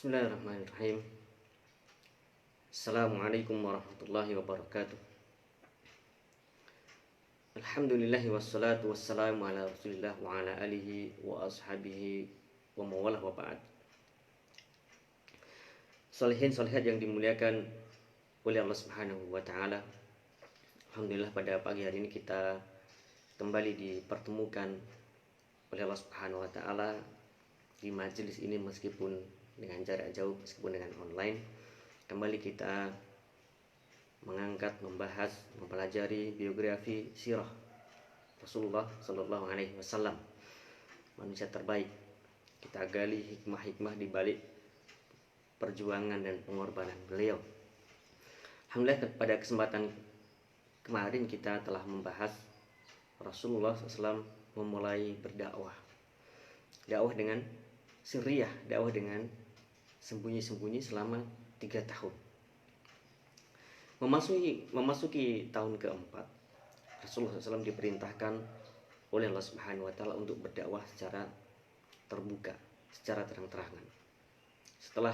Bismillahirrahmanirrahim. Assalamualaikum warahmatullahi wabarakatuh. Alhamdulillahi wassalatu wassalamu ala rasulillah wa ala alihi wa ashabihi wa mawalah wa ba'd. Salihin salihat yang dimuliakan oleh Allah Subhanahu wa taala. Alhamdulillah pada pagi hari ini kita kembali dipertemukan oleh Allah Subhanahu wa taala di majelis ini, meskipun dengan jarak jauh, meskipun dengan online. Kembali kita mengangkat, membahas, mempelajari biografi sirah Rasulullah Sallallahu Alaihi Wasallam, manusia terbaik. Kita gali hikmah-hikmah di balik perjuangan dan pengorbanan beliau. Alhamdulillah, pada kesempatan kemarin kita telah membahas Rasulullah SAW memulai berdakwah, dakwah dengan sirriyah, dakwah dengan sembunyi-sembunyi selama 3 tahun. Memasuki tahun keempat, Rasulullah SAW diperintahkan oleh Allah Subhanahu wa taala untuk berdakwah secara terbuka, secara terang-terangan. Setelah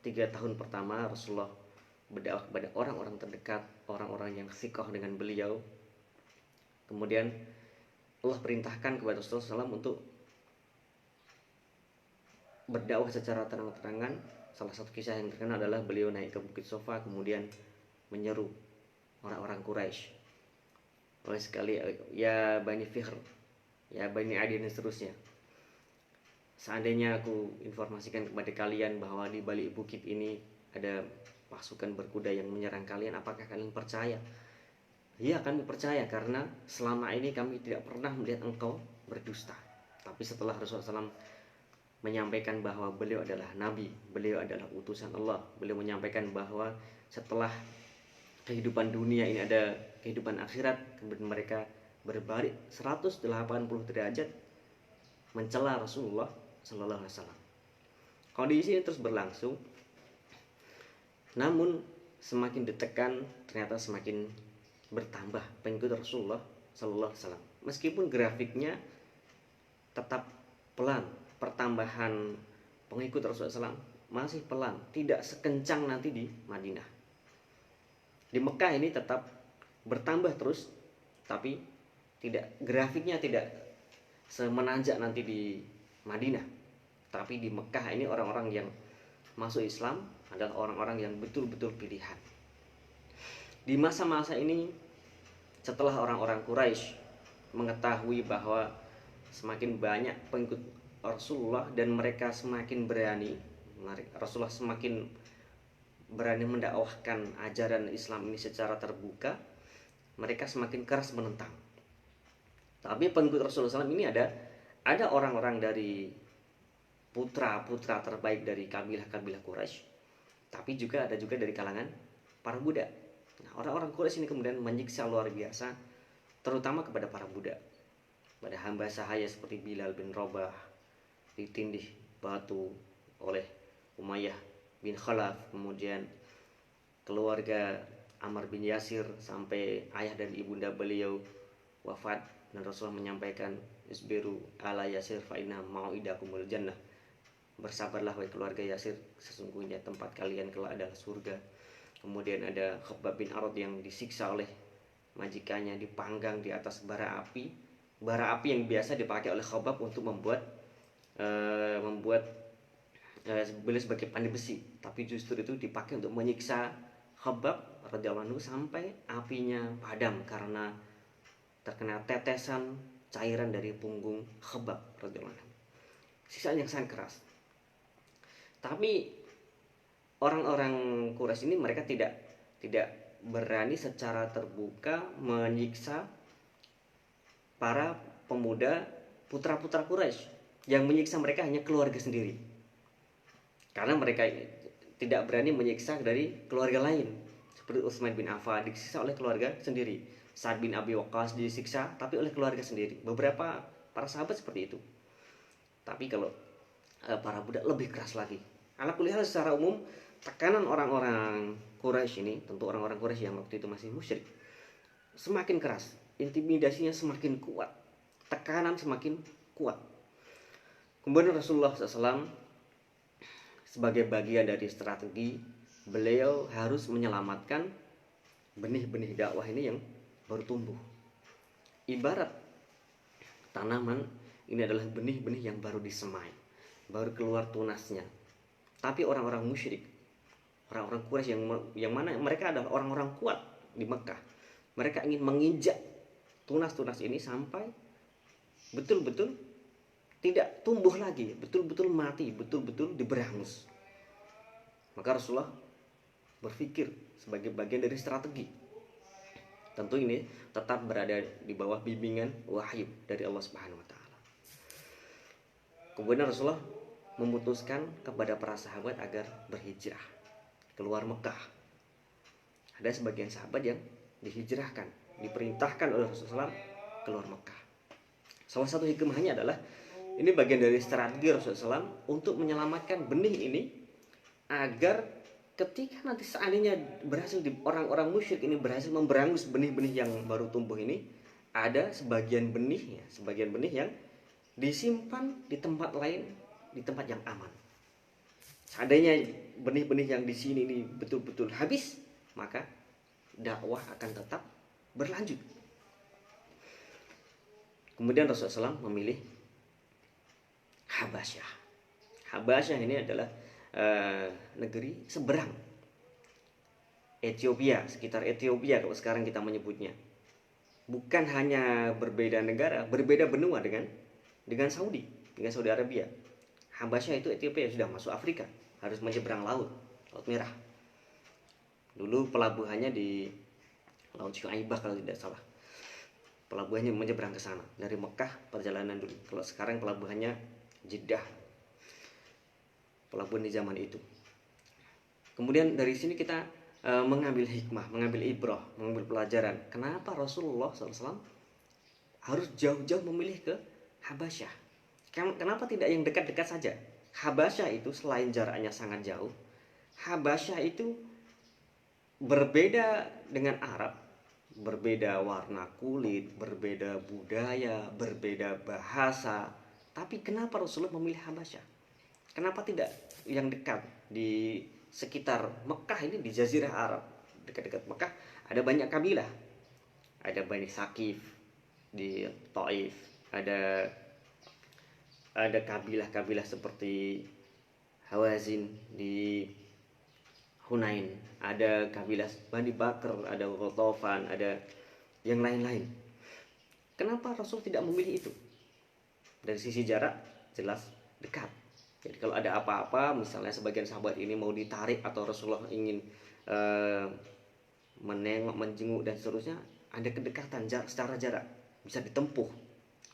3 tahun pertama, Rasulullah berdakwah kepada orang-orang terdekat, orang-orang yang thiqah dengan beliau. Kemudian Allah perintahkan kepada Rasulullah SAW untuk berdakwah secara terang-terangan. Salah satu kisah yang terkenal adalah beliau naik ke Bukit Sofa, kemudian menyeru orang-orang Quraisy, oleh sekali, ya Bani Fihr, ya Bani Adi, dan seterusnya. Seandainya aku informasikan kepada kalian bahwa di balik bukit ini ada pasukan berkuda yang menyerang kalian, apakah kalian percaya? Ya, kami percaya, karena selama ini kami tidak pernah melihat engkau berdusta. Tapi setelah Rasulullah SAW menyampaikan bahwa beliau adalah nabi, beliau adalah utusan Allah, beliau menyampaikan bahwa setelah kehidupan dunia ini ada kehidupan akhirat, kemudian mereka berbalik 180 derajat mencela Rasulullah Sallallahu Alaihi Wasallam. Kondisi ini terus berlangsung, namun semakin ditekan ternyata semakin bertambah pengikut Rasulullah Sallallahu Alaihi Wasallam. Meskipun grafiknya tetap pelan, pertambahan pengikut Rasulullah SAW masih pelan, tidak sekencang nanti di Madinah. Di Mekah ini tetap bertambah terus, tapi grafiknya tidak semenanjak nanti di Madinah. Tapi di Mekah ini orang-orang yang masuk Islam adalah orang-orang yang betul-betul pilihan. Di masa-masa ini, setelah orang-orang Quraisy mengetahui bahwa semakin banyak pengikut Rasulullah dan mereka semakin berani, Rasulullah semakin berani mendakwahkan ajaran Islam ini secara terbuka, mereka semakin keras menentang. Tapi pengikut Rasulullah SAW ini ada orang-orang dari putra-putra terbaik dari kabilah-kabilah Quraisy, tapi ada juga dari kalangan para budak. Nah, orang-orang Quraisy ini kemudian menyiksa luar biasa, terutama kepada para budak, pada hamba sahaya seperti Bilal bin Rabah, ditindih batu oleh Umayyah bin Khalaf, kemudian keluarga Ammar bin Yasir sampai ayah dan ibunda beliau wafat, dan Rasulullah menyampaikan, isbiru ala Yasir fa inna mau'idakumul jannah, bersabarlah wahai keluarga Yasir, sesungguhnya tempat kalian kelak adalah surga. Kemudian ada Khabbab bin Arad yang disiksa oleh majikannya, dipanggang di atas bara api yang biasa dipakai oleh Khabbab untuk membuat beliau sebagai pandai besi, tapi justru itu dipakai untuk menyiksa Khabbab radhiyallahu anhu sampai apinya padam karena terkena tetesan cairan dari punggung Khabbab radhiyallahu anhu. Siksaan yang sangat keras. Tapi orang-orang Quraisy ini mereka tidak berani secara terbuka menyiksa para pemuda putra-putra Quraisy. Yang menyiksa mereka hanya keluarga sendiri, karena mereka tidak berani menyiksa dari keluarga lain. Seperti Utsman bin Affan disiksa oleh keluarga sendiri, Sa'ad bin Abi Waqqas disiksa tapi oleh keluarga sendiri. Beberapa para sahabat seperti itu. Tapi kalau para budak lebih keras lagi. Ala kulli hal, secara umum tekanan orang-orang Quraisy ini, tentu orang-orang Quraisy yang waktu itu masih musyrik, semakin keras, intimidasinya semakin kuat, tekanan semakin kuat. Kemudian Rasulullah SAW sebagai bagian dari strategi, beliau harus menyelamatkan benih-benih dakwah ini yang baru tumbuh. Ibarat tanaman, ini adalah benih-benih yang baru disemai, baru keluar tunasnya. Tapi orang-orang musyrik, orang-orang Quraisy yang mana mereka adalah orang-orang kuat di Mekah, mereka ingin menginjak tunas-tunas ini sampai betul-betul tidak tumbuh lagi, betul-betul mati, betul-betul diberangus. Maka Rasulullah berpikir sebagai bagian dari strategi. Tentu ini tetap berada di bawah bimbingan wahyu dari Allah Subhanahu wa taala. Kemudian Rasulullah memutuskan kepada para sahabat agar berhijrah keluar Mekah. Ada sebagian sahabat yang dihijrahkan, diperintahkan oleh Rasulullah keluar Mekah. Salah satu hikmahnya adalah ini bagian dari strategi Rasulullah SAW untuk menyelamatkan benih ini agar ketika nanti seandainya berhasil orang-orang musyrik ini berhasil memberangus benih-benih yang baru tumbuh ini, ada sebagian benih yang disimpan di tempat lain, di tempat yang aman. Seandainya benih-benih yang di sini ini betul-betul habis, maka dakwah akan tetap berlanjut. Kemudian Rasulullah SAW memilih Habasyah. Habasyah ini adalah negeri seberang Ethiopia, sekitar Ethiopia kalau sekarang kita menyebutnya. Bukan hanya berbeda negara, berbeda benua dengan Saudi Arabia. Habasyah itu Ethiopia, sudah masuk Afrika, harus menyeberang Laut Merah. Dulu pelabuhannya di Laut Syuaibah kalau tidak salah. Pelabuhannya menyeberang ke sana dari Mekah, perjalanan dulu. Kalau sekarang pelabuhannya Jeddah, pelabuhan di zaman itu. Kemudian dari sini kita mengambil hikmah, mengambil ibrah, mengambil pelajaran. Kenapa Rasulullah SAW harus jauh-jauh memilih ke Habasyah? Kenapa tidak yang dekat-dekat saja? Habasyah itu selain jaraknya sangat jauh, Habasyah itu berbeda dengan Arab, berbeda warna kulit, berbeda budaya, berbeda bahasa. Tapi kenapa Rasulullah memilih Habasyah? Kenapa tidak yang dekat di sekitar Mekah ini, di Jazirah Arab, dekat-dekat Mekah ada banyak kabilah. Ada Bani Sakif di Taif, ada kabilah-kabilah seperti Hawazin di Hunain, ada kabilah Bani Bakr, ada Ghatafan, ada yang lain-lain. Kenapa Rasul tidak memilih itu? Dari sisi jarak jelas dekat. Jadi kalau ada apa-apa, misalnya sebagian sahabat ini mau ditarik atau Rasulullah ingin menengok, menjenguk dan seterusnya, ada kedekatan secara jarak, bisa ditempuh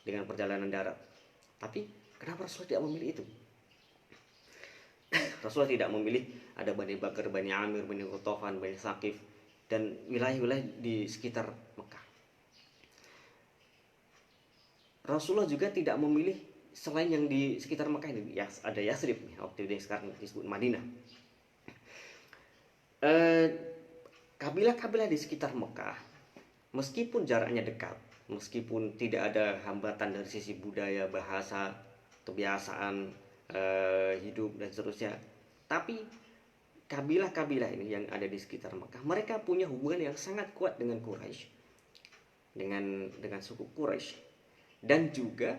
dengan perjalanan darat. Tapi kenapa Rasulullah tidak memilih itu? Rasulullah tidak memilih ada Bani Bakar, Bani Amir, Bani Ghatafan, Bani Sakif, dan wilayah-wilayah di sekitar Mekah. Rasulullah juga tidak memilih selain yang di sekitar Mekah ini, ya, ada Yasrib, waktu itu yang sekarang disebut Madinah. Kabilah-kabilah di sekitar Mekah, meskipun jaraknya dekat, meskipun tidak ada hambatan dari sisi budaya, bahasa, kebiasaan hidup dan seterusnya, tapi kabilah-kabilah ini yang ada di sekitar Mekah, mereka punya hubungan yang sangat kuat dengan Quraisy, dengan suku Quraisy. Dan juga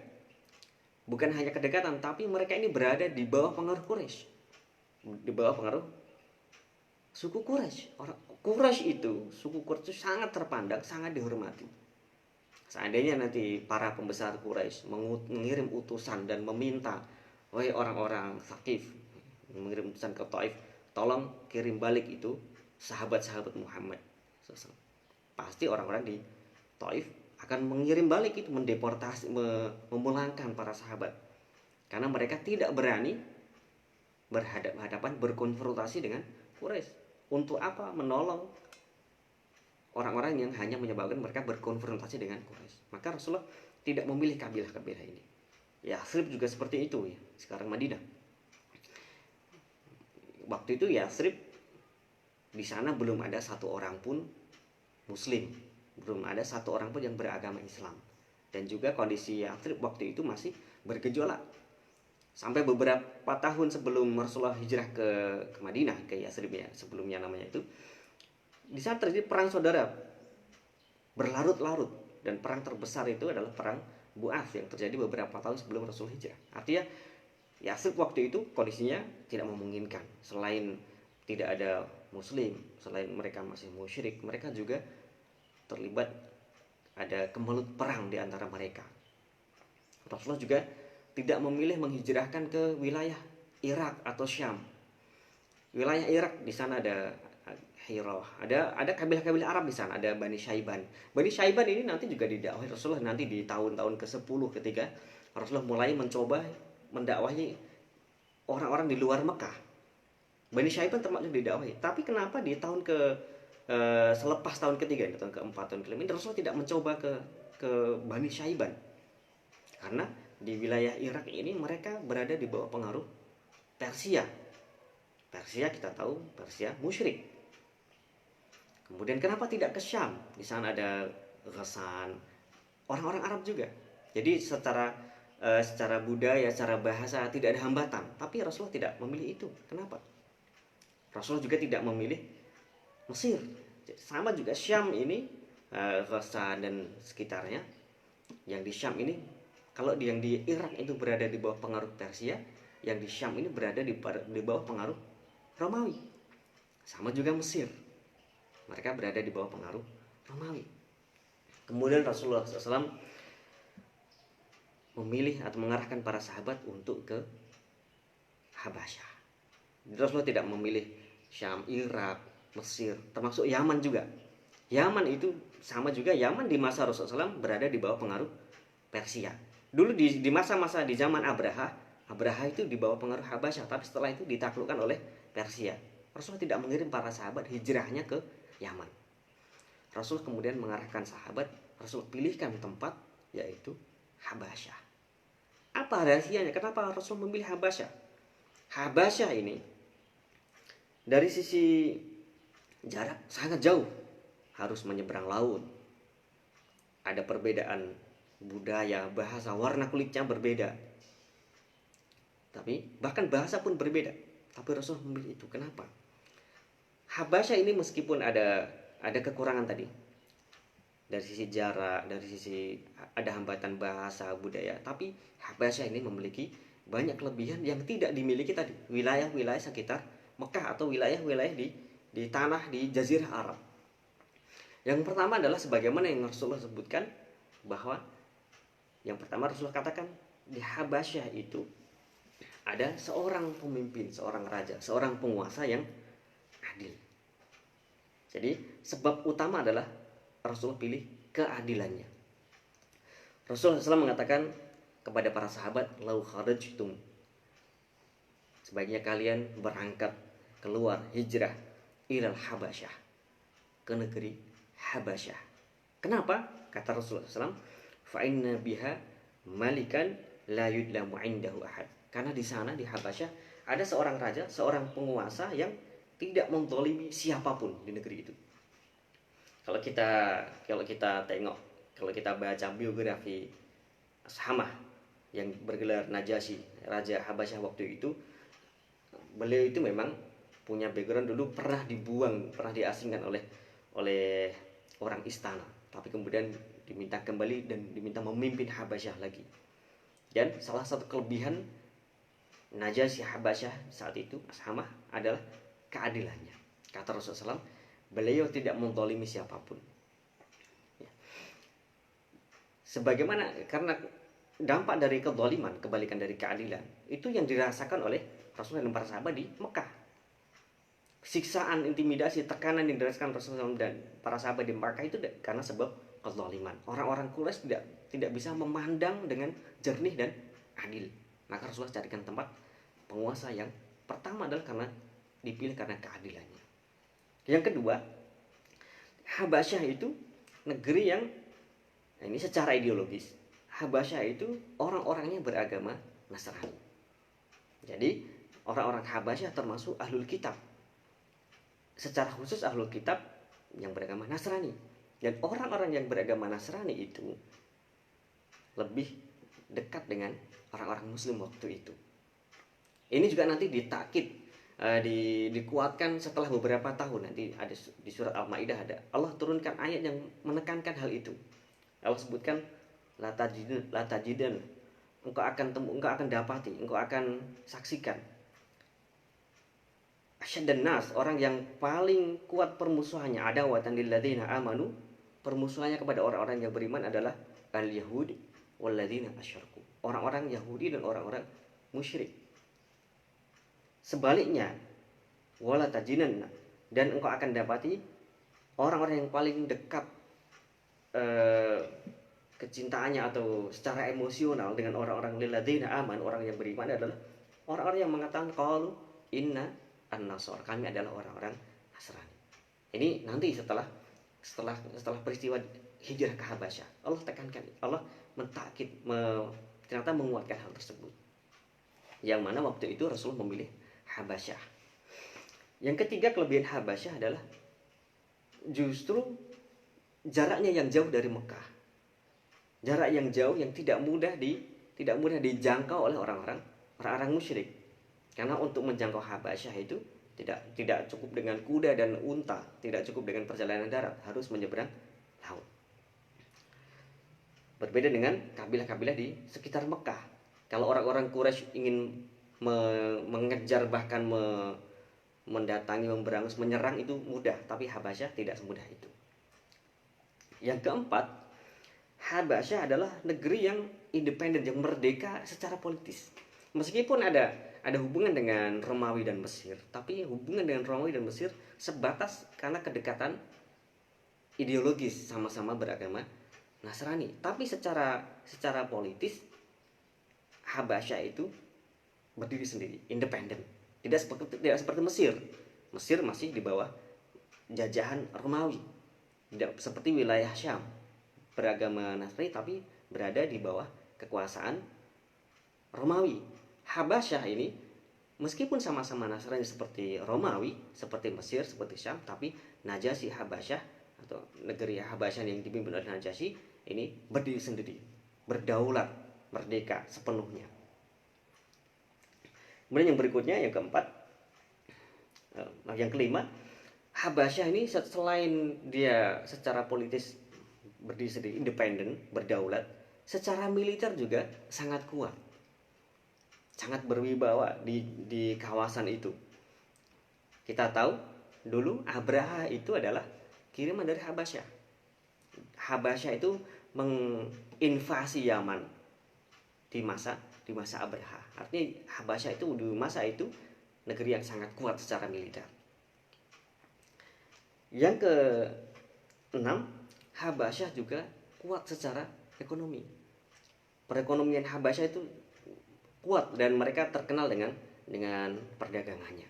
bukan hanya kedekatan, tapi mereka ini berada di bawah pengaruh Quraisy, di bawah pengaruh suku Quraisy. Orang Quraisy itu, suku Quraisy itu sangat terpandang, sangat dihormati. Seandainya nanti para pembesar Quraisy mengirim utusan dan meminta, wahai orang-orang Thaqif, mengirim utusan ke Taif, tolong kirim balik itu sahabat-sahabat Muhammad, pasti orang-orang di Taif akan mengirim balik itu, mendeportasi, memulangkan para sahabat, karena mereka tidak berani berhadapan, berkonfrontasi dengan Quraisy. Untuk apa? Menolong orang-orang yang hanya menyebabkan mereka berkonfrontasi dengan Quraisy. Maka Rasulullah tidak memilih kabilah-kabilah ini. Yasrib juga seperti itu, ya, sekarang Madinah. Waktu itu Yasrib, di sana belum ada satu orang pun Muslim, belum ada satu orang pun yang beragama Islam. Dan juga kondisi Yasrib waktu itu masih bergejolak. sampai beberapa tahun sebelum Rasulullah hijrah ke Madinah, ke Yathrib ya, sebelumnya namanya itu, di saat terjadi perang saudara berlarut-larut, dan perang terbesar itu adalah perang Bu'ath yang terjadi beberapa tahun sebelum Rasul hijrah. Artinya Yathrib waktu itu kondisinya tidak memungkinkan. Selain tidak ada muslim, selain mereka masih musyrik, mereka juga terlibat, ada kemelut perang di antara mereka. Rasulullah juga tidak memilih menghijrahkan ke wilayah Irak atau Syam. Wilayah Irak di sana ada Hirah, ada kabilah-kabilah Arab di sana, ada Bani Syaiban. Bani Syaiban ini nanti juga didakwahi Rasulullah nanti di tahun-tahun ke-10 ketika Rasulullah mulai mencoba mendakwahi orang-orang di luar Mekah. Bani Syaiban termasuk didakwahi. Tapi kenapa di tahun selepas tahun ketiga, tahun keempat, tahun kelima, Rasulullah tidak mencoba ke Bani Syaiban? Karena di wilayah Irak ini mereka berada di bawah pengaruh Persia. Persia kita tahu, Persia musyrik. Kemudian kenapa tidak ke Syam? Di sana ada Ghassan, orang-orang Arab juga. Jadi secara budaya, secara bahasa tidak ada hambatan. Tapi Rasulullah tidak memilih itu. Kenapa? Rasulullah juga tidak memilih Mesir. Sama juga Syam ini, Ghassan dan sekitarnya. Yang di Syam ini, kalau yang di Irak itu berada di bawah pengaruh Persia, yang di Syam ini berada di bawah pengaruh Romawi. Sama juga Mesir, mereka berada di bawah pengaruh Romawi. Kemudian Rasulullah SAW memilih atau mengarahkan para sahabat untuk ke Habasyah. Rasulullah tidak memilih Syam, Irak, Mesir, termasuk Yaman juga. Yaman itu sama juga, Yaman di masa Rasulullah SAW berada di bawah pengaruh Persia. Dulu di masa-masa di zaman Abraha itu di bawah pengaruh Habasyah, tapi setelah itu ditaklukkan oleh Persia. Rasulullah tidak mengirim para sahabat hijrahnya ke Yaman. Rasul kemudian mengarahkan sahabat, Rasul pilihkan tempat yaitu Habasyah. Apa rahasianya? Kenapa Rasul memilih Habasyah? Habasyah ini dari sisi jarak sangat jauh, harus menyeberang laut. Ada perbedaan budaya, bahasa, warna kulitnya berbeda. Tapi bahkan bahasa pun berbeda. Tapi Rasul memilih itu. Kenapa? Habasyah ini meskipun ada kekurangan tadi, dari sisi jarak, dari sisi ada hambatan bahasa, budaya, tapi Habasyah ini memiliki banyak kelebihan yang tidak dimiliki tadi wilayah-wilayah sekitar Mekah atau wilayah-wilayah di tanah di Jazirah Arab. Yang pertama adalah sebagaimana yang Rasulullah sebutkan, bahwa yang pertama Rasulullah katakan di Habasyah itu ada seorang pemimpin, seorang raja, seorang penguasa yang adil. Jadi sebab utama adalah Rasulullah pilih keadilannya. Rasulullah SAW mengatakan kepada para sahabat, lau kharajtum, sebaiknya kalian berangkat keluar hijrah ilal Habasyah, ke negeri Habasyah. Kenapa? Kata Rasulullah SAW, fa inna biha malikan la yudlamu indahu ahad. Karena di sana di Habasyah ada seorang raja, seorang penguasa yang tidak menzalimi siapapun di negeri itu. Kalau kita tengok, kalau kita baca biografi Ashamah yang bergelar Najasyi, raja Habasyah waktu itu, beliau itu memang punya background dulu pernah dibuang, pernah diasingkan oleh orang istana, tapi kemudian diminta kembali dan diminta memimpin Habasyah lagi. Dan salah satu kelebihan Najasyi Habasyah saat itu, Ashamah, adalah keadilannya. Kata Rasulullah SAW, beliau tidak menzalimi siapapun. Ya. Sebagaimana, karena dampak dari kezaliman, kebalikan dari keadilan, itu yang dirasakan oleh Rasulullah dan para sahabat di Mekah. Siksaan, intimidasi, tekanan yang dirasakan Rasulullah dan para sahabat di Mekah itu karena sebab kezaliman. Orang-orang Quraisy tidak bisa memandang dengan jernih dan adil. Maka Rasulullah carikan tempat penguasa yang pertama adalah karena dipilih karena keadilannya. Yang kedua, Habasyah itu negeri yang, ini secara ideologis, Habasyah itu orang-orangnya beragama Nasrani. Jadi orang-orang Habasyah termasuk ahlul kitab. Secara khusus ahlul kitab yang beragama Nasrani. Dan orang-orang yang beragama Nasrani itu lebih dekat dengan orang-orang Muslim waktu itu. Ini juga nanti ditakid, dikuatkan setelah beberapa tahun. Nanti ada di surat Al-Maidah, ada Allah turunkan ayat yang menekankan hal itu. Allah sebutkan la tajidan, engkau akan dapati, engkau akan saksikan asyaddan nas, orang yang paling kuat permusuhannya, adawatan lil ladzina amanu, permusuhannya kepada orang-orang yang beriman adalah al yahud wal ladzina asyraku, orang-orang Yahudi dan orang-orang musyrik. Sebaliknya, wala tajinan, dan engkau akan dapati orang-orang yang paling dekat kecintaannya atau secara emosional dengan orang-orang lil ladzina aman, orang yang beriman adalah orang-orang yang mengatakan qalu inna an-nasor, kami adalah orang-orang Nasrani. Ini nanti setelah peristiwa hijrah ke Habasyah, Allah tekankan, Allah mentakid, ternyata menguatkan hal tersebut. Yang mana waktu itu Rasul memilih Habasyah. Yang ketiga kelebihan Habasyah adalah justru jaraknya yang jauh dari Mekah. Jarak yang jauh yang tidak mudah dijangkau oleh orang-orang musyrik. Karena untuk menjangkau Habasyah itu tidak cukup dengan kuda dan unta, tidak cukup dengan perjalanan darat, harus menyeberang laut. Berbeda dengan kabilah-kabilah di sekitar Mekah. Kalau orang-orang Quraisy ingin mengejar, bahkan mendatangi, memberangus, menyerang itu mudah, tapi Habasyah tidak semudah itu. Yang keempat, Habasyah adalah negeri yang independen, yang merdeka secara politis. Meskipun ada hubungan dengan Romawi dan Mesir, tapi hubungan dengan Romawi dan Mesir sebatas karena kedekatan ideologis, sama-sama beragama Nasrani. Tapi secara politis Habasyah itu berdiri sendiri, independen. Tidak seperti Mesir. Mesir masih di bawah jajahan Romawi. Tidak seperti wilayah Syam, beragama Nasrani tapi berada di bawah kekuasaan Romawi. Habasyah ini meskipun sama-sama Nasrani seperti Romawi, seperti Mesir, seperti Syam, tapi Najasyi Habasyah atau negeri Habasyah yang dipimpin oleh Najasyi ini berdiri sendiri, berdaulat, merdeka sepenuhnya. Kemudian yang berikutnya, yang keempat, yang kelima, Habasyah ini selain dia secara politis berdiri sendiri, independen, berdaulat, secara militer juga sangat kuat, sangat berwibawa di kawasan itu. Kita tahu dulu Abraha itu adalah kiriman dari Habasyah. Habasyah itu menginvasi Yaman di masa Abraha. Artinya Habasyah itu di masa itu negeri yang sangat kuat secara militer. Yang keenam, Habasyah juga kuat secara ekonomi. Perekonomian Habasyah itu kuat dan mereka terkenal dengan perdagangannya.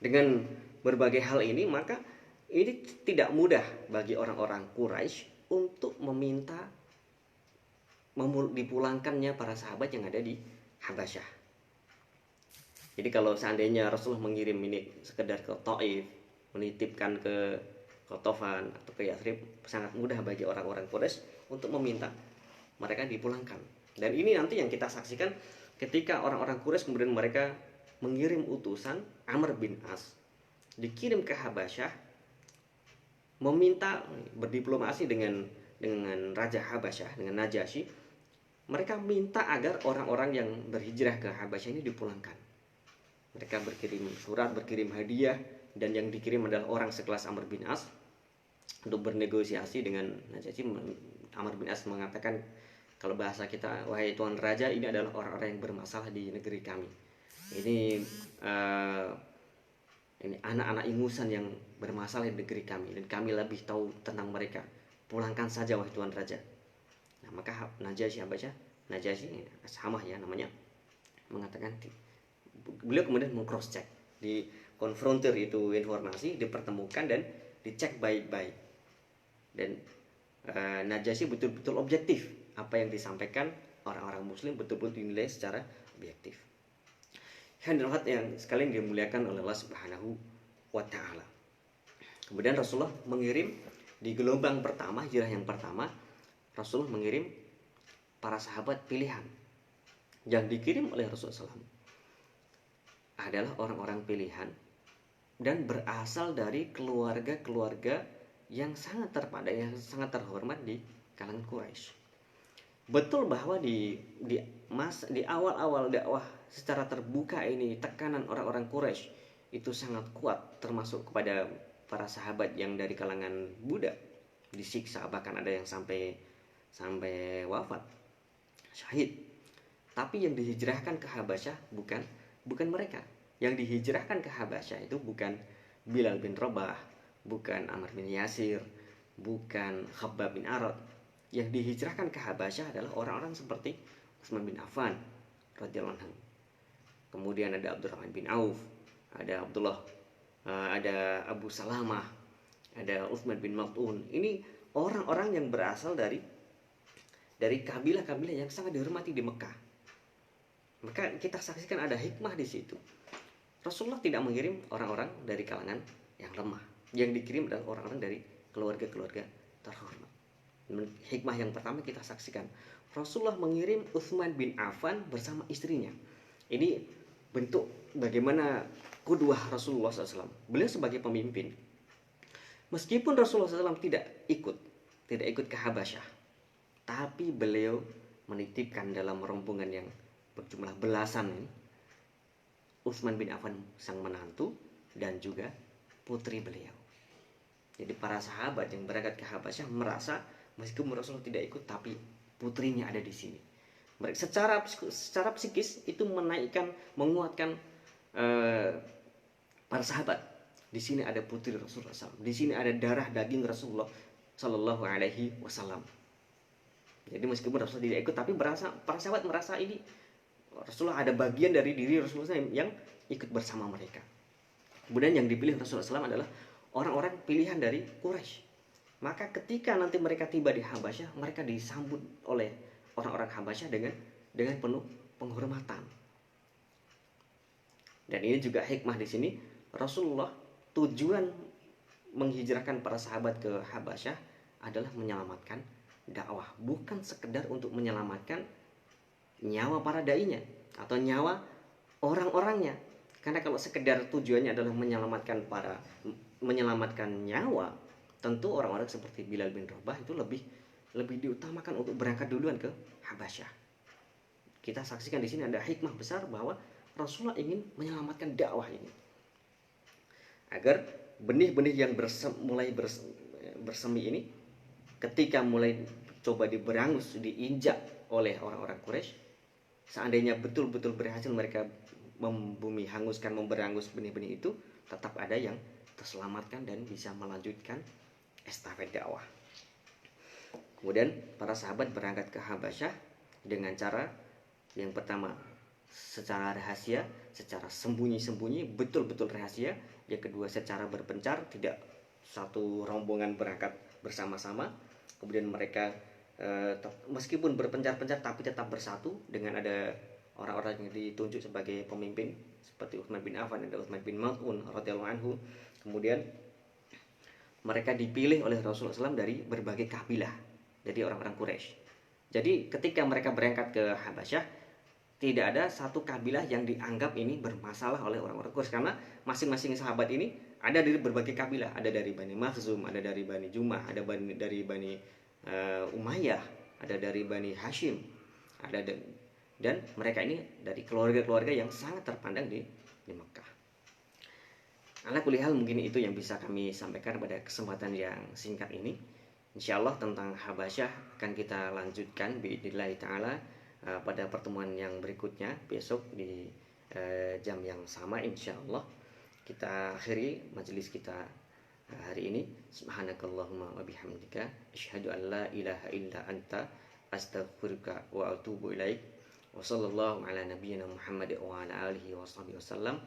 Dengan berbagai hal ini, maka ini tidak mudah bagi orang-orang Quraisy untuk meminta dipulangkannya para sahabat yang ada di Habasyah. Jadi kalau seandainya Rasulullah mengirim ini sekedar ke Taif, menitipkan ke Qatafan atau ke Yathrib, sangat mudah bagi orang-orang Quraisy untuk meminta mereka dipulangkan. Dan ini nanti yang kita saksikan ketika orang-orang Quraisy kemudian mereka mengirim utusan Amr bin As, dikirim ke Habasyah, meminta berdiplomasi dengan Raja Habasyah, dengan Najasyi. Mereka minta agar orang-orang yang berhijrah ke Habasyah ini dipulangkan. Mereka berkirim surat, berkirim hadiah, dan yang dikirim adalah orang sekelas Amr bin As untuk bernegosiasi dengan Najasyi. Amr bin As mengatakan, kalau bahasa kita, wahai Tuan Raja, ini adalah orang-orang yang bermasalah di negeri kami. Ini anak-anak ingusan yang bermasalah di negeri kami, dan kami lebih tahu tentang mereka. Pulangkan saja wahai Tuan Raja. Nah, maka Najasyi sama ya namanya, mengatakan, beliau kemudian meng-cross check, dikonfrontir itu informasi, dipertemukan dan dicek baik-baik. Dan Najasyi betul-betul objektif, apa yang disampaikan orang-orang Muslim betul-betul dinilai secara objektif. Yang sekalian dimuliakan oleh Allah Subhanahu wa Ta'ala. Kemudian Rasulullah mengirim di gelombang pertama, hijrah yang pertama, Rasulullah mengirim para sahabat pilihan yang dikirim oleh Rasulullah SAW. adalah orang-orang pilihan dan berasal dari keluarga-keluarga yang sangat terpandang, yang sangat terhormat di kalangan Quraisy. Betul bahwa di awal-awal dakwah secara terbuka ini tekanan orang-orang Quraisy itu sangat kuat, termasuk kepada para sahabat yang dari kalangan budak disiksa, bahkan ada yang sampai wafat syahid. Tapi yang dihijrahkan ke Habasyah bukan mereka. Yang dihijrahkan ke Habasyah itu bukan Bilal bin Rabah, bukan Ammar bin Yasir, bukan Khabbab bin Arad. Yang dihijrahkan ke Habasyah adalah orang-orang seperti Utsman bin Affan radhiyallahu anhu. Kemudian ada Abdurrahman bin Auf, ada ada Abu Salamah, ada Utsman bin Maz'un. Ini orang-orang yang berasal dari kabilah-kabilah yang sangat dihormati di Mekah. Maka kita saksikan ada hikmah di situ. Rasulullah tidak mengirim orang-orang dari kalangan yang lemah. Yang dikirim adalah orang-orang dari keluarga-keluarga terhormat. Hikmah yang pertama kita saksikan, Rasulullah mengirim Utsman bin Affan bersama istrinya. Ini bentuk bagaimana qudwah Rasulullah SAW. Beliau sebagai pemimpin, meskipun Rasulullah SAW tidak ikut ke Habasyah, tapi beliau menitipkan dalam rombongan yang berjumlah belasan ini Utsman bin Affan sang menantu dan juga putri beliau. Jadi para sahabat yang berangkat ke Habasyah merasa meskipun Rasulullah tidak ikut, tapi putrinya ada di sini. Mereka secara psikis itu menaikkan, menguatkan para sahabat. Di sini ada putri Rasulullah SAW. Di sini ada darah daging Rasulullah Sallallahu Alaihi Wasallam. Jadi meskipun Rasulullah tidak ikut, tapi para sahabat merasa ini Rasulullah ada bagian dari diri Rasulullah SAW yang ikut bersama mereka. Kemudian yang dipilih Rasulullah SAW adalah orang-orang pilihan dari Quraisy. Maka ketika nanti mereka tiba di Habasyah, mereka disambut oleh orang-orang Habasyah dengan penuh penghormatan. Dan ini juga hikmah di sini, Rasulullah tujuan menghijrahkan para sahabat ke Habasyah adalah menyelamatkan dakwah, bukan sekedar untuk menyelamatkan nyawa para dai-nya atau nyawa orang-orangnya. Karena kalau sekedar tujuannya adalah menyelamatkan nyawa, tentu orang-orang seperti Bilal bin Rabah itu lebih diutamakan untuk berangkat duluan ke Habasyah. Kita saksikan di sini ada hikmah besar bahwa Rasulullah ingin menyelamatkan dakwah ini, agar benih-benih yang mulai bersemi ini ketika mulai coba diberangus, diinjak oleh orang-orang Quraisy, seandainya betul-betul berhasil mereka membumi hanguskan, memberangus benih-benih itu, tetap ada yang terselamatkan dan bisa melanjutkan estafet dakwah. Kemudian para sahabat berangkat ke Habasyah dengan cara yang pertama secara rahasia, secara sembunyi-sembunyi, betul-betul rahasia. Yang kedua secara berpencar, tidak satu rombongan berangkat bersama-sama. Kemudian mereka meskipun berpencar-pencar tapi tetap bersatu dengan ada orang-orang yang ditunjuk sebagai pemimpin seperti Utsman bin Affan dan Utsman bin Maz'un radhiyallahu anhu. Kemudian mereka dipilih oleh Rasulullah SAW dari berbagai kabilah, jadi orang-orang Quraisy. Jadi ketika mereka berangkat ke Habasyah, tidak ada satu kabilah yang dianggap ini bermasalah oleh orang-orang Quraisy, karena masing-masing sahabat ini ada dari berbagai kabilah, ada dari Bani Makhzum, ada dari Bani Jumah, ada dari Bani Umayyah, ada dari Bani Hashim, dan mereka ini dari keluarga-keluarga yang sangat terpandang di Mekah. Ala kulli hal, mungkin itu yang bisa kami sampaikan pada kesempatan yang singkat ini. Insyaallah tentang Habasyah akan kita lanjutkan biidznillah taala pada pertemuan yang berikutnya besok di jam yang sama insyaallah. Kita akhiri majelis kita hari ini. Subhanakallahumma wa bihamdika asyhadu an la ilaha illa anta astaghfiruka wa atubu ilaik. Wa sallallahu ala nabiyyina Muhammad wa ala alihi wa sahbihi wasallam.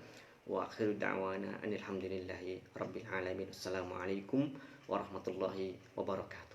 Wa akhiru da'wana anil hamdulillahi rabbil alamin. Assalamualaikum warahmatullahi wabarakatuh.